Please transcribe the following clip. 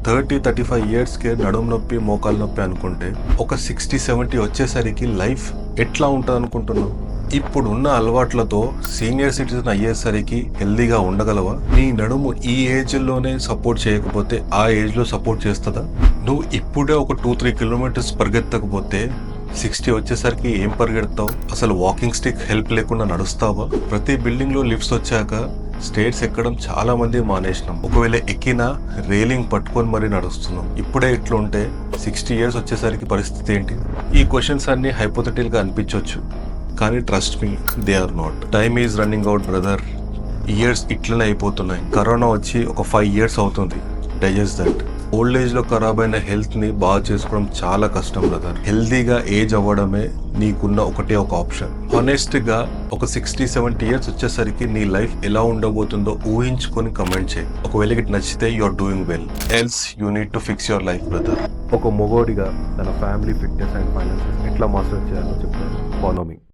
30-35 ఇయర్స్కే నడుము నొప్పి మోకాలు నొప్పి అనుకుంటే ఒక 60-70 వచ్చేసరికి లైఫ్ ఎట్లా ఉంటుంది అనుకుంటున్నావు? ఇప్పుడున్న అలవాట్లతో సీనియర్ సిటిజన్ అయ్యేసరికి హెల్దీగా ఉండగలవా? నీ నడుము ఈ ఏజ్లోనే సపోర్ట్ చేయకపోతే ఆ ఏజ్లో సపోర్ట్ చేస్తుందా? నువ్వు ఇప్పుడే ఒక 2-3 కిలోమీటర్స్ పరిగెత్తకపోతే 60 వచ్చేసరికి ఏం పరిగెడతావు? అసలు వాకింగ్ స్టిక్ హెల్ప్ లేకుండా నడుస్తావా? ప్రతి బిల్డింగ్లో లిఫ్ట్స్ వచ్చాక స్టేర్స్ ఎక్కడం చాలా మంది మానేసినాం. ఒకవేళ ఎక్కినా రైలింగ్ పట్టుకొని మరీ నడుస్తున్నాం. ఇప్పుడే ఇట్లుంటే 60 ఇయర్స్ వచ్చేసరికి పరిస్థితి ఏంటి? ఈ క్వశ్చన్స్ అన్ని హైపోథెటికల్ గా అనిపించవచ్చు, కానీ trust me, they are not. Time is running out brother. Years ఇట్లనే అయిపోతున్నాయి. కరోనా వచ్చి ఒక 5 ఇయర్స్ అవుతుంది. Digest that. ఓల్డ్ ఏజ్ లో ఖరాబ్ అయిన హెల్త్ ని బాగా చేసుకోవడం చాలా కష్టం బ్రదర్. హెల్దీగా ఏజ్ అవ్వడమే నీకున్న ఒకటే ఒక ఆప్షన్. హానెస్ట్ గా ఒక 60-70 ఇయర్స్ వచ్చేసరికి నీ లైఫ్ ఎలా ఉండబోతుందో ఊహించుకొని కమెంట్ చేయి. ఒకవేళ ఇట్ నచ్చితే you are doing well, else you need to fix your life brother. ఒక మొగోడిగా తన ఫ్యామిలీ ఫిట్నెస్ అండ్ ఫైనాన్సెస్ ఎట్లా మాస్టర్ చేయాలో చెప్తాను. ఫాలో మీ.